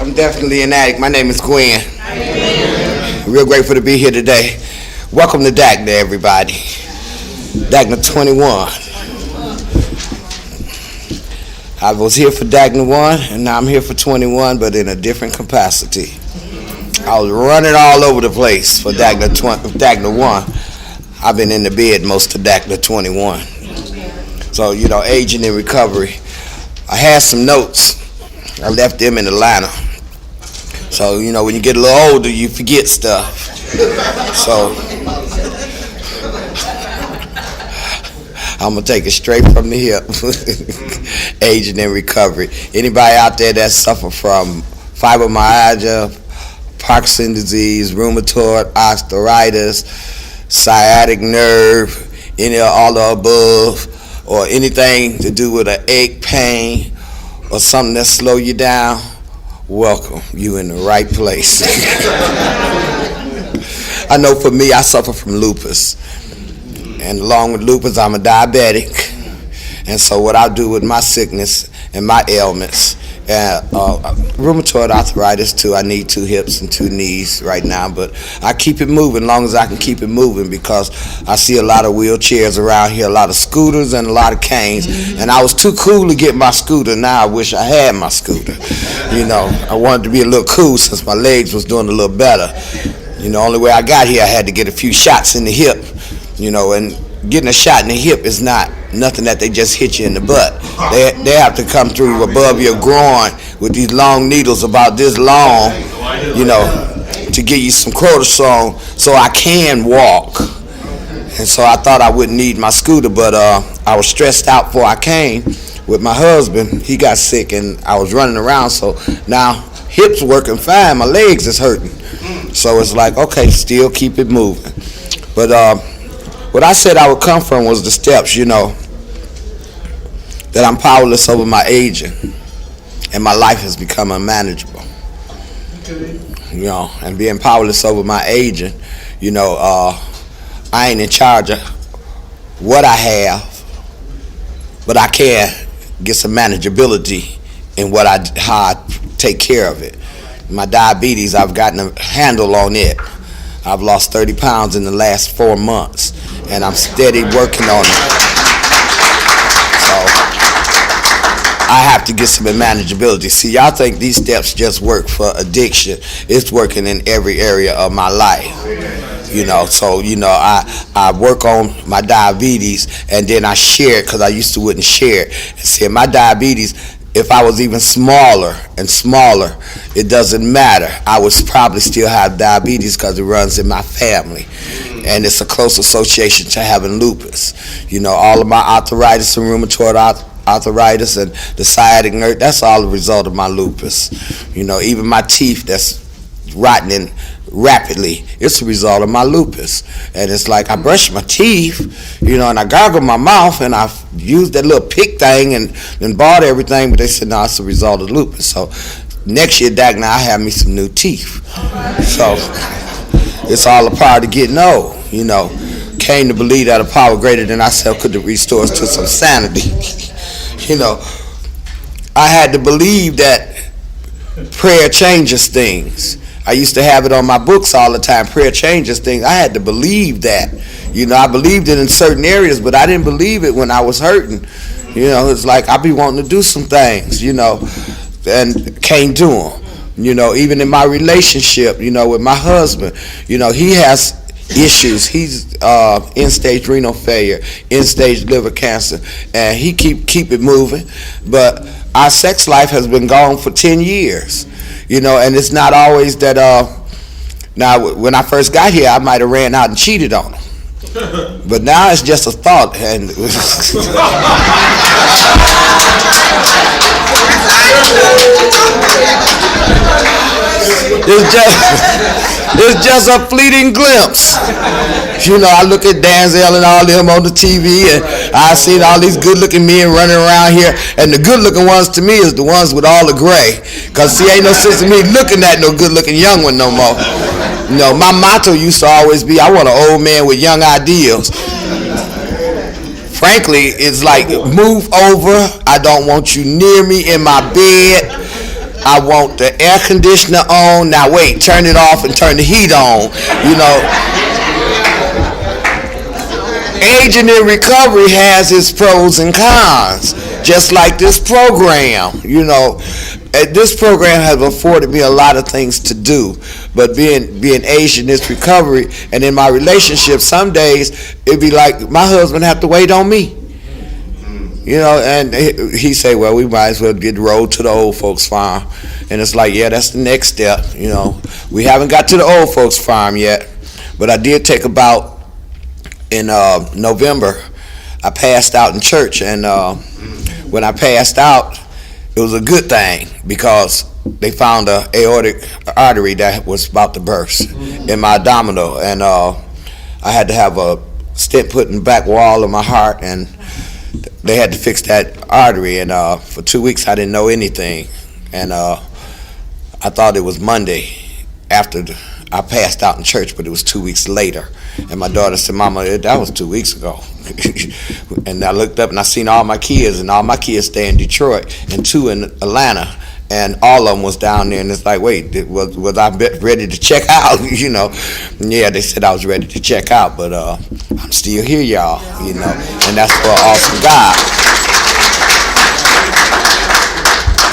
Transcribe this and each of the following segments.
I'm definitely an addict. My name is Gwen. Amen. Real grateful to be here today. Welcome to DACNA, everybody. DACNA 21. I was here for DACNA 1, and now I'm here for 21, but in a different capacity. I was running all over the place for DACNA 1. I've been in the bed most of DACNA 21. So, aging in recovery. I had some notes. I left them in Atlanta. So, when you get a little older, you forget stuff. So, I'm going to take it straight from the hip. Aging in recovery. Anybody out there that suffer from fibromyalgia, Parkinson's disease, rheumatoid arthritis, sciatic nerve, all the above, or anything to do with an ache, pain, or something that slow you down, welcome. You in the right place. I know for me, I suffer from lupus. And along with lupus, I'm a diabetic. And so what I do with my sickness and my ailments, rheumatoid arthritis too, I need 2 hips and 2 knees right now, but I keep it moving as long as I can keep it moving, because I see a lot of wheelchairs around here, a lot of scooters and a lot of canes, and I was too cool to get my scooter. Now I wish I had my scooter. I wanted to be a little cool since my legs was doing a little better. The only way I got here, I had to get a few shots in the hip, and getting a shot in the hip is not nothing that they just hit you in the butt. They have to come through above your groin with these long needles about this long, to give you some cortisone so I can walk. And so I thought I wouldn't need my scooter, but I was stressed out before I came with my husband. He got sick and I was running around, so now hips working fine, my legs is hurting. So it's like, okay, still keep it moving. But what I said I would come from was the steps, that I'm powerless over my aging, and my life has become unmanageable. Okay. And being powerless over my aging, I ain't in charge of what I have, but I can get some manageability in how I take care of it. My diabetes, I've gotten a handle on it. I've lost 30 pounds in the last 4 months, and I'm steady working on it. So I have to get some manageability. See, y'all think these steps just work for addiction. It's working in every area of my life. So I work on my diabetes, and then I share it, because I used to wouldn't share it. And see, my diabetes, if I was even smaller and smaller, it doesn't matter. I would probably still have diabetes because it runs in my family. And it's a close association to having lupus. All of my arthritis and rheumatoid arthritis and the sciatic nerve, that's all a result of my lupus. Even my teeth that's rotting rapidly, it's a result of my lupus. And it's like I brush my teeth, and I gargle my mouth, and I used that little pick thing and bought everything, but they said, no, it's a result of lupus. So next year, DACNA, I have me some new teeth. So it's all a part of getting old, Came to believe that a power greater than ourselves could restore us to some sanity. I had to believe that prayer changes things. I used to have it on my books all the time. Prayer changes things. I had to believe that. I believed it in certain areas, but I didn't believe it when I was hurting. It's like I be wanting to do some things, and can't do them. Even in my relationship, with my husband, he has issues. He's end-stage renal failure, end-stage liver cancer, and he keep it moving. But our sex life has been gone for 10 years. And it's not always that, now when I first got here, I might have ran out and cheated on him. But now it's just a thought. And it's just a fleeting glimpse. I look at Denzel and all them on the TV, and I seen all these good-looking men running around here, and the good-looking ones to me is the ones with all the gray. Because see, ain't no sense in me looking at no good-looking young one no more. My motto used to always be, I want an old man with young ideals. Frankly, it's like, move over. I don't want you near me in my bed. I want the air conditioner on. Now wait, turn it off and turn the heat on. You know, aging in recovery has its pros and cons, just like this program. You know, this program has afforded me a lot of things to do, but being aged in this recovery and in my relationship, some days it'd be like my husband have to wait on me. You know, and he say, well, we might as well get the road to the old folks farm. And it's like, yeah, that's the next step. You know, we haven't got to the old folks farm yet, but I did take about, in November, I passed out in church. And when I passed out, it was a good thing because they found a aortic artery that was about to burst in my abdominal. And I had to have a stent put in the back wall of my heart, and they had to fix that artery, and for 2 weeks I didn't know anything, and I thought it was Monday after I passed out in church, but it was 2 weeks later. And my daughter said, Mama, that was 2 weeks ago. And I looked up and I seen all my kids, and all my kids stay in Detroit and 2 in Atlanta, and all of them was down there. And it's like, wait, was I ready to check out? You know, and yeah, they said I was ready to check out, but I'm still here, y'all. You know, and that's for awesome God.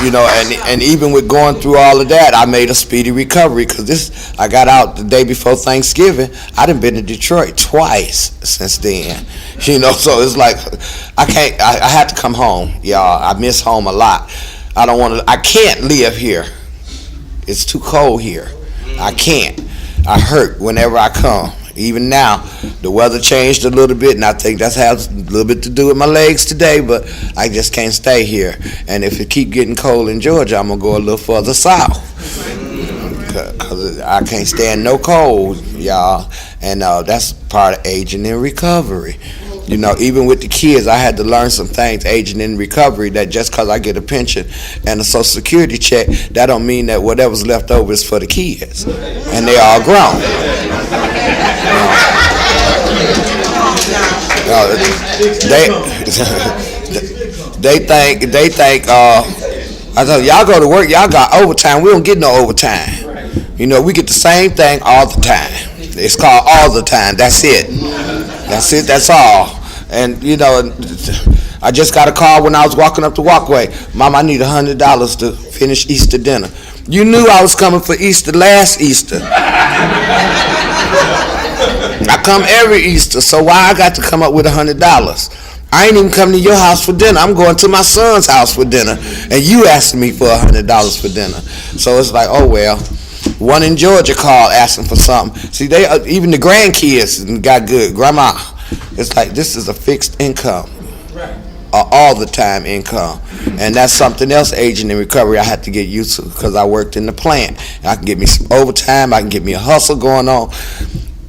You know, and even with going through all of that, I made a speedy recovery, because I got out the day before Thanksgiving. I done been to Detroit twice since then. You know, so it's like I had to come home, y'all. I miss home a lot. I can't live here. It's too cold here. I can't. I hurt whenever I come. Even now, the weather changed a little bit, and I think that has a little bit to do with my legs today, but I just can't stay here. And if it keep getting cold in Georgia, I'm going to go a little further south, because I can't stand no cold, y'all. And that's part of aging in recovery. You know, even with the kids, I had to learn some things aging in recovery, that just because I get a pension and a Social Security check, that don't mean that whatever's left over is for the kids. And they all grown. They think I thought, y'all go to work, y'all got overtime. We don't get no overtime. You know, we get the same thing all the time. It's called all the time. That's it. That's it. That's all. And you know, I just got a call when I was walking up the walkway. Mom, I need $100 to finish Easter dinner. You knew I was coming for Easter last Easter. I come every Easter, so why I got to come up with $100? I ain't even coming to your house for dinner. I'm going to my son's house for dinner, and you asking me for $100 for dinner. So it's like, oh well. One in Georgia called asking for something. See, they even the grandkids got good. Grandma, it's like this is a fixed income, all the time income, and that's something else. Aging in recovery, I had to get used to, because I worked in the plant. I can get me some overtime. I can get me a hustle going on.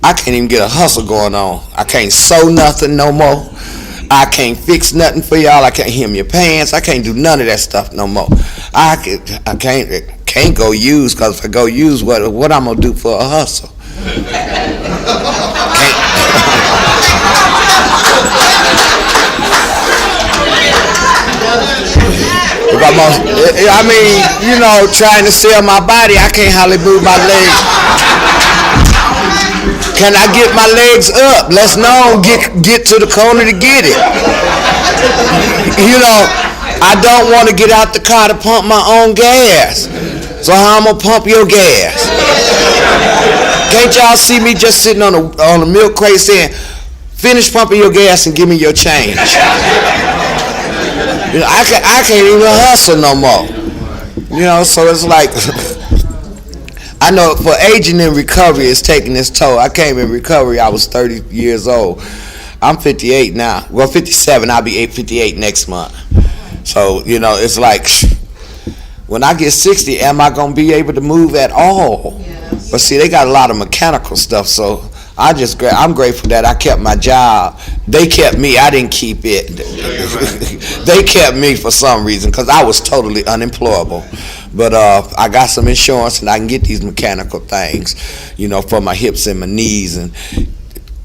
I can't even get a hustle going on. I can't sew nothing no more. I can't fix nothing for y'all. I can't hem your pants. I can't do none of that stuff no more. I can't go use, because if I go use, what I'm gonna do for a hustle? I mean, you know, trying to sell my body, I can't hardly move my legs. Can I get my legs up? Let's know, get to the corner to get it. You know, I don't want to get out the car to pump my own gas. So how I'm gonna pump your gas? Can't y'all see me just sitting on a milk crate saying, finish pumping your gas and give me your change? You know, I can't even hustle no more. You know, so it's like, I know for aging in recovery, it's taking its toll. I came in recovery, I was 30 years old. I'm 58 now. Well, 57, I'll be 58 next month. So, you know, it's like, when I get 60, am I going to be able to move at all? Yes. But see, they got a lot of mechanical stuff, so I'm grateful that I kept my job. They kept me. I didn't keep it. They kept me for some reason, because I was totally unemployable. But I got some insurance, and I can get these mechanical things, you know, for my hips and my knees, and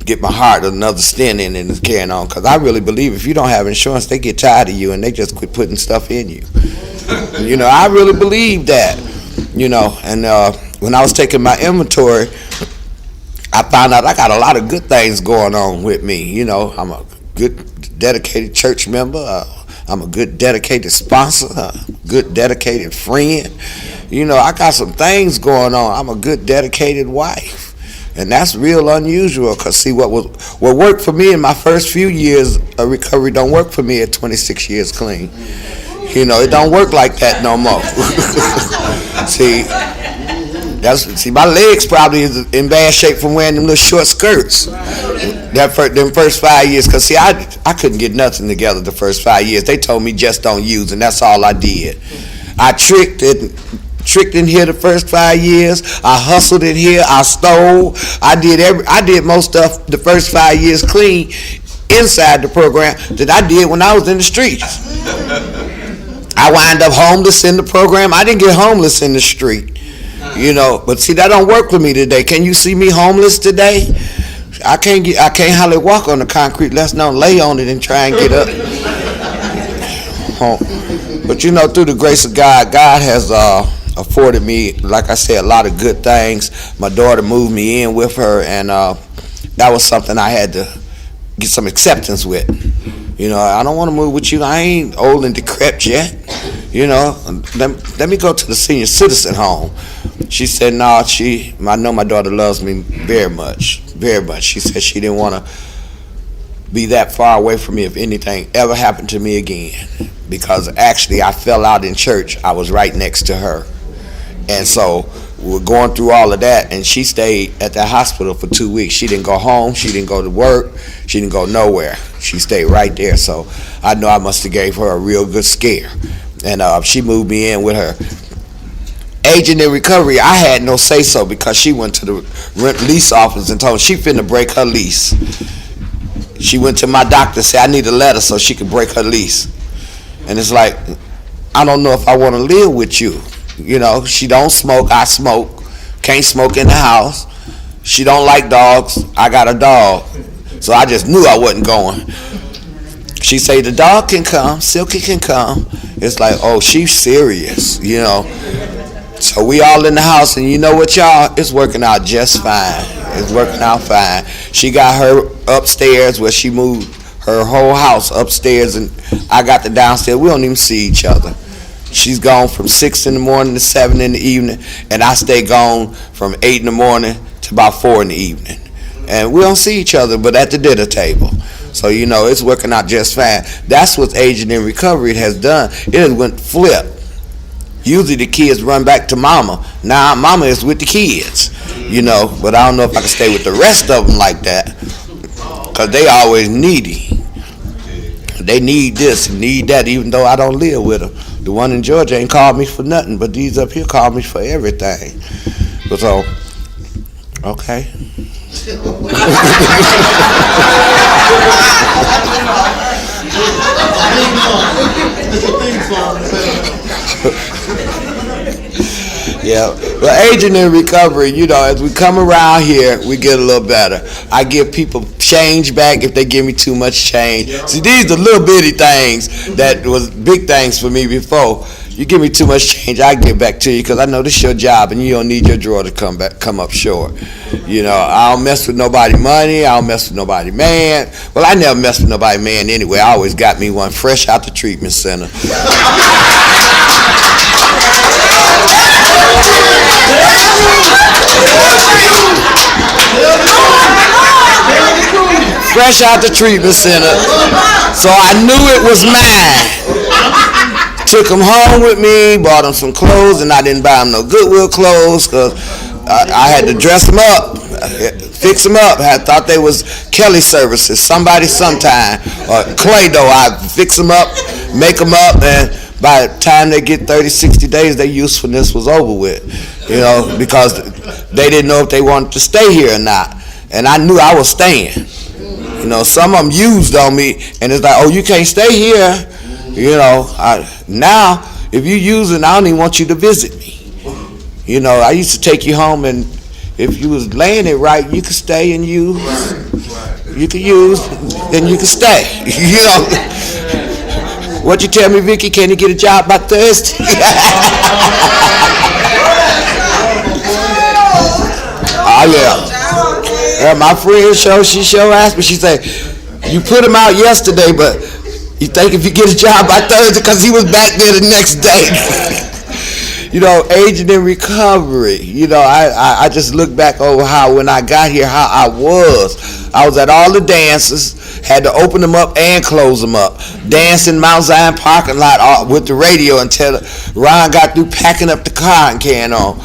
get my heart another stent in and carrying on. Because I really believe if you don't have insurance, they get tired of you, and they just quit putting stuff in you. You know, I really believe that. You know, and when I was taking my inventory, I found out I got a lot of good things going on with me. You know, I'm a good, dedicated church member. I'm a good, dedicated sponsor. A good, dedicated friend. You know, I got some things going on. I'm a good, dedicated wife. And that's real unusual, because see, what worked for me in my first few years of recovery don't work for me at 26 years clean. You know, it don't work like that no more. See, my legs probably is in bad shape from wearing them little short skirts. Them first 5 years, because see, I couldn't get nothing together the first 5 years. They told me just don't use, and that's all I did. I tricked in here the first 5 years. I hustled in here. I stole. I did most stuff the first 5 years clean inside the program that I did when I was in the streets. I wind up homeless in the program. I didn't get homeless in the street, you know. But see, that don't work for me today. Can you see me homeless today? I can't hardly walk on the concrete, let's not lay on it and try and get up. But you know, through the grace of God, God has afforded me, like I said, a lot of good things. My daughter moved me in with her, and that was something I had to get some acceptance with. You know, I don't want to move with you. I ain't old and decrepit yet. You know, let me go to the senior citizen home. She said, no, I know my daughter loves me very much, very much. She said she didn't want to be that far away from me if anything ever happened to me again. Because actually I fell out in church. I was right next to her. And so we're going through all of that, and she stayed at the hospital for 2 weeks. She didn't go home. She didn't go to work. She didn't go nowhere. She stayed right there. So I know I must have gave her a real good scare. And she moved me in with her. Agent in recovery, I had no say-so, because she went to the rent lease office and told me she finna break her lease. She went to my doctor and said, I need a letter so she could break her lease. And it's like, I don't know if I want to live with you. You know, she don't smoke, I smoke. Can't smoke in the house. She don't like dogs, I got a dog. So I just knew I wasn't going. She say the dog can come, Silky can come. It's like, oh, she's serious, you know. So we all in the house, and you know what, y'all? It's working out just fine. It's working out fine. She got her upstairs, where she moved her whole house upstairs, and I got the downstairs. We don't even see each other. She's gone from 6 in the morning to 7 in the evening, and I stay gone from 8 in the morning to about 4 in the evening. And we don't see each other but at the dinner table. So, you know, it's working out just fine. That's what Agent in Recovery has done. It has went flip. Usually the kids run back to mama. Now mama is with the kids, you know, but I don't know if I can stay with the rest of them like that, because they always needy. They need this and need that, even though I don't live with them. The one in Georgia ain't called me for nothing, but these up here call me for everything. So, okay. Yeah, but Agent in Recovery, you know, as we come around here, we get a little better. I give people change back if they give me too much change. See, these are little bitty things that was big things for me before. You give me too much change, I give back to you, because I know this is your job and you don't need your drawer to come up short. You know, I don't mess with nobody money, I don't mess with nobody man. Well, I never mess with nobody man anyway. I always got me one fresh out the treatment center. Fresh out the treatment center. So I knew it was mine. Took him home with me, bought him some clothes, and I didn't buy him no Goodwill clothes, because I had to dress him up, fix them up. I thought they was Kelly services, somebody sometime, or Clay dough. I fix them up, make them up, and by the time they get 30, 60 days, their usefulness was over with, you know, because they didn't know if they wanted to stay here or not. And I knew I was staying. You know, some of them used on me, and it's like, oh, you can't stay here. You know, now, if you using, I don't even want you to visit me. You know, I used to take you home, and if you was laying it right, you could stay and use. You could use, then you could stay. You know. What you tell me, Vicky? Can he get a job by Thursday? Oh yeah. My friend she asked me. She said, "You put him out yesterday, but you think if you get a job by Thursday, because he was back there the next day." Aging in recovery. I just look back over how when I got here, how I was. I was at all the dances, had to open them up and close them up. Dancing Mount Zion parking lot with the radio until Ron got through packing up the car and carrying on.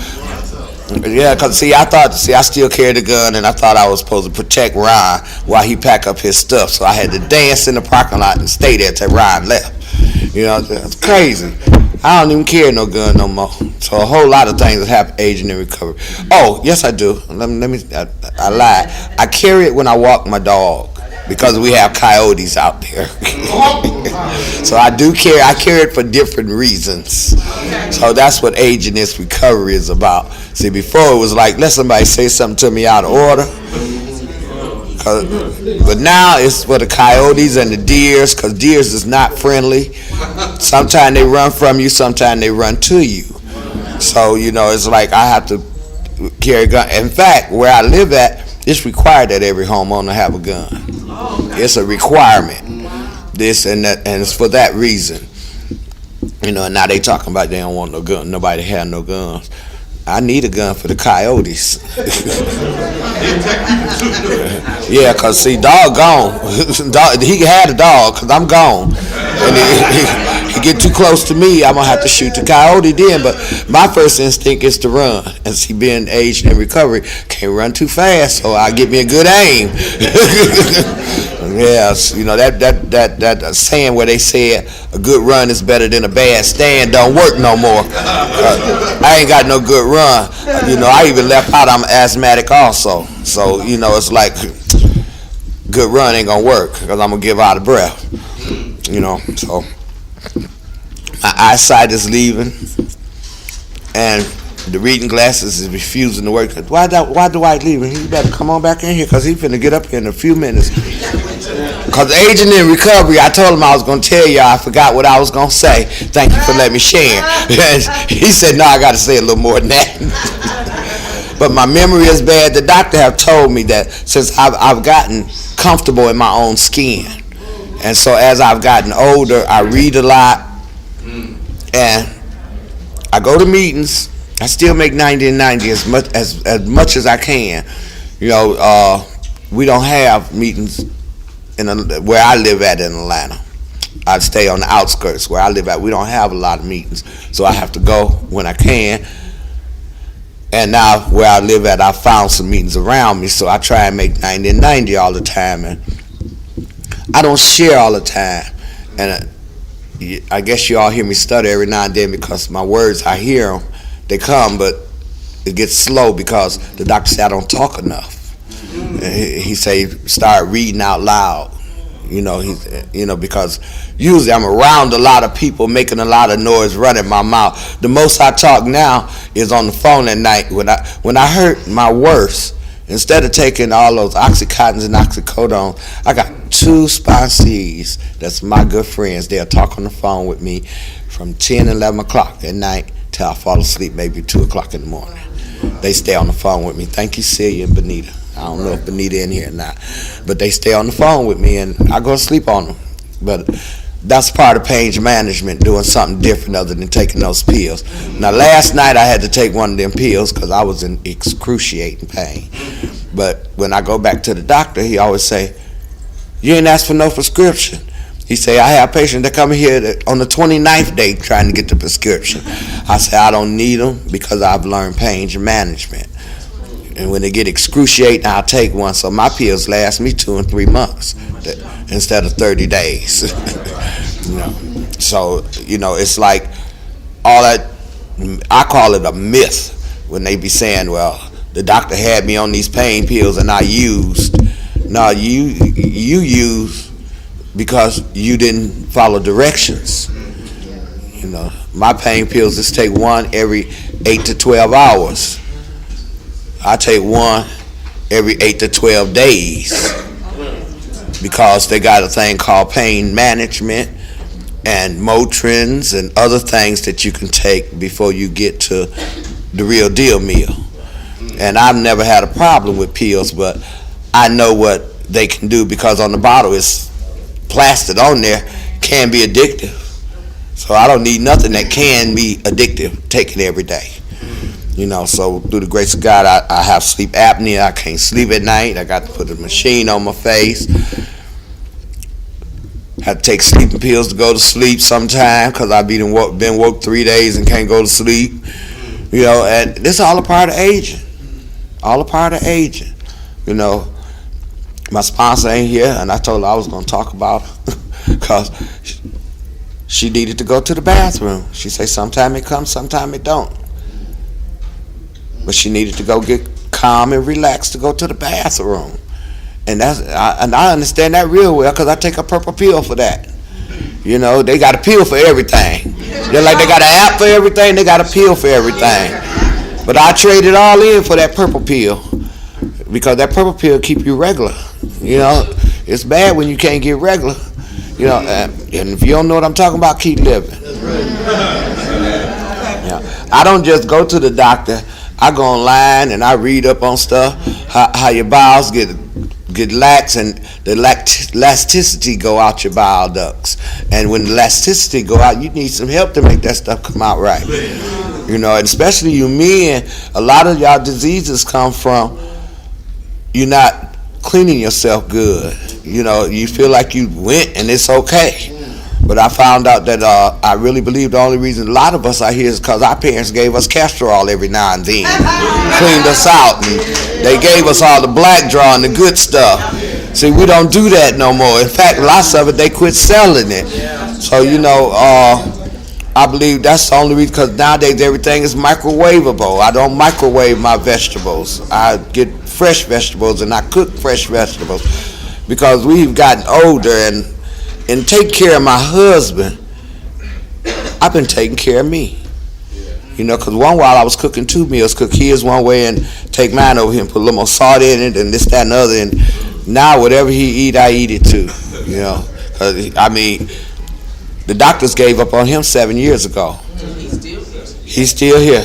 Yeah, because I still carried a gun, and I thought I was supposed to protect Ron while he packed up his stuff. So I had to dance in the parking lot and stay there till Ron left. It's crazy. I don't even carry no gun no more. So a whole lot of things that happen aging in recovery. Oh, yes I do. I lied. I carry it when I walk my dog because we have coyotes out there. So I carry it for different reasons. So that's what aging in recovery is about. See, before it was like, let somebody say something to me out of order. But now it's for the coyotes and the deers, because deers is not friendly. Sometimes they run from you, sometimes they run to you. So, it's like I have to carry a gun. In fact, where I live at, it's required that every homeowner have a gun. It's a requirement. This and that, and it's for that reason. And now they talking about they don't want no gun. Nobody have no guns. I need a gun for the coyotes. Yeah, because see, dog gone. He had a dog because I'm gone. And he get too close to me, I'm going to have to shoot the coyote then. But my first instinct is to run. And see, being aged in recovery, can't run too fast, so I get me a good aim. Yes, that saying where they said a good run is better than a bad stand don't work no more. I ain't got no good run. I even left out I'm asthmatic also. So, it's like good run ain't gonna work because I'm gonna give out of breath. So my eyesight is leaving and the reading glasses is refusing to work. Why Dwight leaving? He better come on back in here because he's finna get up here in a few minutes. Because aging in recovery, I told him I was going to tell y'all. I forgot what I was going to say. Thank you for letting me share. He said, no, I got to say a little more than that. But my memory is bad. The doctor have told me that since I've gotten comfortable in my own skin. And so as I've gotten older, I read a lot. And I go to meetings. I still make 90 and 90 as much as I can. We don't have meetings where I live at in Atlanta. I stay on the outskirts where I live at. We don't have a lot of meetings, so I have to go when I can. And now where I live at, I found some meetings around me, so I try and make 90 and 90 all the time. And I don't share all the time. And I guess you all hear me stutter every now and then because my words, I hear them, they come, but it gets slow because the doctor said I don't talk enough. He say start reading out loud, because usually I'm around a lot of people making a lot of noise, running my mouth. The most I talk now is on the phone at night. When I hurt my worst, instead of taking all those Oxycontins and Oxycodone, I got 2 sponsees that's my good friends. They'll talk on the phone with me from 10, 11 o'clock at night till I fall asleep, maybe 2 o'clock in the morning. They stay on the phone with me. Thank you, Celia and Benita. I don't know if Benita in here or not, but they stay on the phone with me, and I go to sleep on them. But that's part of pain management, doing something different other than taking those pills. Now, last night I had to take one of them pills because I was in excruciating pain. But when I go back to the doctor, he always say, you ain't asked for no prescription. He say, I have patients that come here on the 29th day trying to get the prescription. I say, I don't need them because I've learned pain management. And when they get excruciating, I'll take one. So my pills last me 2 and 3 months instead of 30 days. So, it's like all that, I call it a myth when they be saying, well, the doctor had me on these pain pills and I used. No, you use because you didn't follow directions. My pain pills just take one every 8 to 12 hours. I take one every 8 to 12 days because they got a thing called pain management, and Motrins and other things that you can take before you get to the real deal meal. And I've never had a problem with pills, but I know what they can do because on the bottle it's plastered on there, can be addictive. So I don't need nothing that can be addictive taken every day. So through the grace of God, I have sleep apnea. I can't sleep at night. I got to put a machine on my face. Have to take sleeping pills to go to sleep sometime because I've been woke 3 days and can't go to sleep. And this is all a part of aging. All a part of aging. My sponsor ain't here, and I told her I was going to talk about her because she needed to go to the bathroom. She said sometime it comes, sometime it don't. But she needed to go get calm and relaxed to go to the bathroom. And I understand that real well because I take a purple pill for that. They got a pill for everything. They're like they got an app for everything, they got a pill for everything. But I trade it all in for that purple pill because that purple pill keep you regular. It's bad when you can't get regular. And if you don't know what I'm talking about, keep living. I don't just go to the doctor. I go online and I read up on stuff, how your bowels get lax and the elasticity go out your bile ducts. And when the elasticity go out, you need some help to make that stuff come out right. And especially you men, a lot of y'all diseases come from you not cleaning yourself good. You feel like you went and it's okay. But I found out that I really believe the only reason a lot of us are here is because our parents gave us castor oil every now and then, cleaned us out, and they gave us all the black draw and the good stuff. See, we don't do that no more. In fact, lots of it, they quit selling it. So, I believe that's the only reason, because nowadays everything is microwavable. I don't microwave my vegetables. I get fresh vegetables and I cook fresh vegetables because we've gotten older and take care of my husband. I've been taking care of me. Because one while I was cooking 2 meals, cook his one way and take mine over here and put a little more salt in it and this, that, and the other. And now whatever he eat, I eat it too. Because, the doctors gave up on him 7 years ago. He's still here.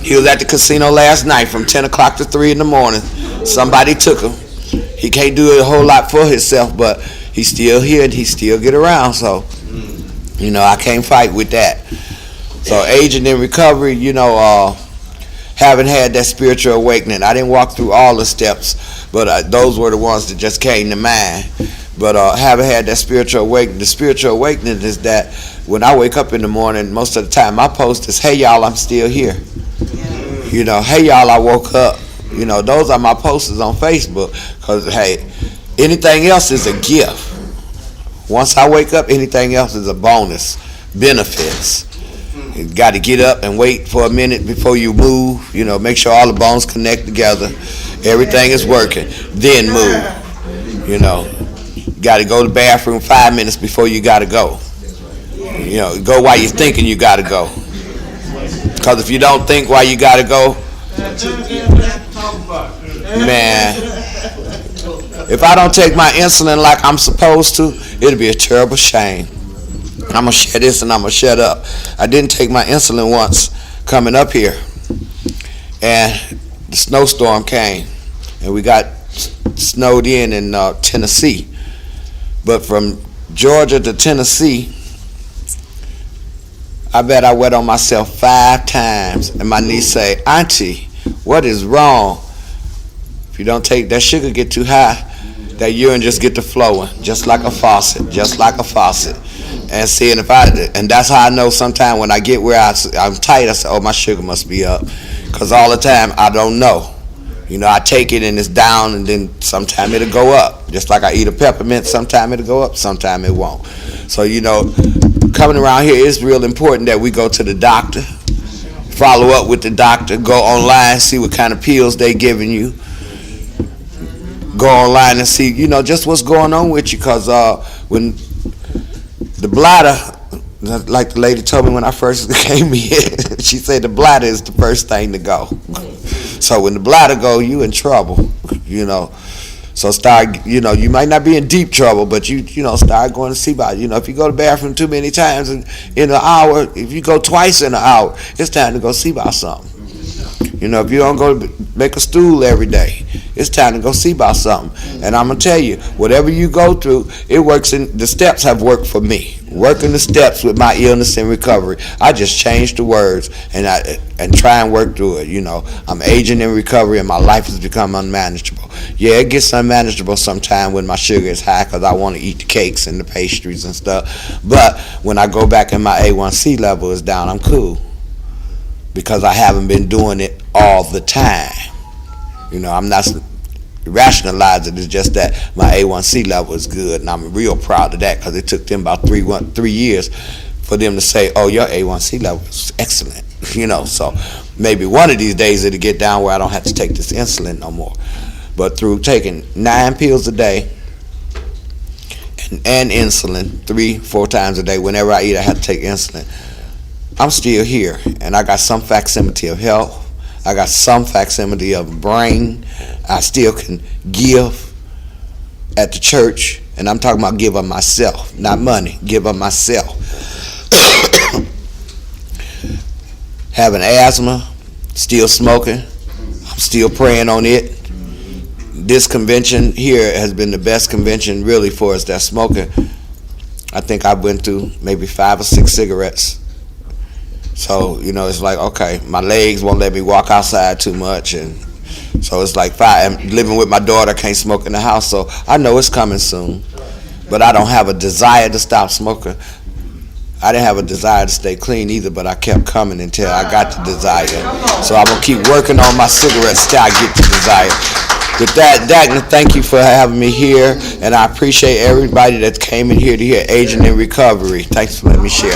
He was at the casino last night from 10 o'clock to 3 in the morning. Somebody took him. He can't do a whole lot for himself, but he's still here and he still get around. So, I can't fight with that. So aging in recovery, haven't had that spiritual awakening. I didn't walk through all the steps, but those were the ones that just came to mind. But haven't had that spiritual awakening. The spiritual awakening is that when I wake up in the morning, most of the time my post is, hey y'all, I'm still here. Hey y'all, I woke up. Those are my posters on Facebook. Because, hey, anything else is a gift. Once I wake up, anything else is a bonus. Benefits. You got to get up and wait for a minute before you move. Make sure all the bones connect together. Everything is working. Then move. You got to go to the bathroom 5 minutes before you got to go. Go while you're thinking you got to go. Because if you don't think while you got to go, man, if I don't take my insulin like I'm supposed to, it'll be a terrible shame. I'm going to share this and I'm going to shut up. I didn't take my insulin once coming up here. And the snowstorm came. And we got snowed in Tennessee. But from Georgia to Tennessee, I bet I wet on myself 5 times. And my niece say, Auntie, what is wrong? If you don't take that sugar get too high, that urine just get to flowing, just like a faucet, And seeing and that's how I know sometimes when I get where I'm tight, I say, oh, my sugar must be up. Because all the time, I don't know. I take it and it's down and then sometime it'll go up. Just like I eat a peppermint, sometime it'll go up, sometime it won't. So, coming around here, it's real important that we go to the doctor, follow up with the doctor, go online, see what kind of pills they giving you. Go online and see, just what's going on with you. Because when the bladder, like the lady told me when I first came here, she said the bladder is the first thing to go. So when the bladder go, you in trouble, So start, you might not be in deep trouble, but start going to see about it. If you go to the bathroom too many times in an hour, if you go twice in an hour, it's time to go see about something. If you don't go make a stool every day, it's time to go see about something. And I'm going to tell you, whatever you go through, it works. The steps have worked for me. Working the steps with my illness and recovery. I just change the words and try and work through it. I'm aging in recovery and my life has become unmanageable. Yeah, it gets unmanageable sometime when my sugar is high because I want to eat the cakes and the pastries and stuff. But when I go back and my A1C level is down, I'm cool. Because I haven't been doing it all the time. I'm not rationalizing it. It's just that my A1C level is good, and I'm real proud of that because it took them about 3 years for them to say, oh, your A1C level is excellent. So maybe one of these days it'll get down where I don't have to take this insulin no more. But through taking 9 pills a day and insulin 3-4 times a day, whenever I eat, I have to take insulin. I'm still here, and I got some facsimile of health. I got some facsimile of brain. I still can give at the church, and I'm talking about give of myself, not money, give of myself. Having asthma, still smoking, I'm still praying on it. This convention here has been the best convention really for us that's smoking. I think I went through maybe 5 or 6 cigarettes. So, it's like, okay, my legs won't let me walk outside too much. And so it's like 5. I'm living with my daughter, can't smoke in the house. So I know it's coming soon. But I don't have a desire to stop smoking. I didn't have a desire to stay clean either, but I kept coming until I got the desire. So I'm going to keep working on my cigarettes till I get the desire. With that, Dagna, thank you for having me here. And I appreciate everybody that came in here to hear Aging in Recovery. Thanks for letting me share.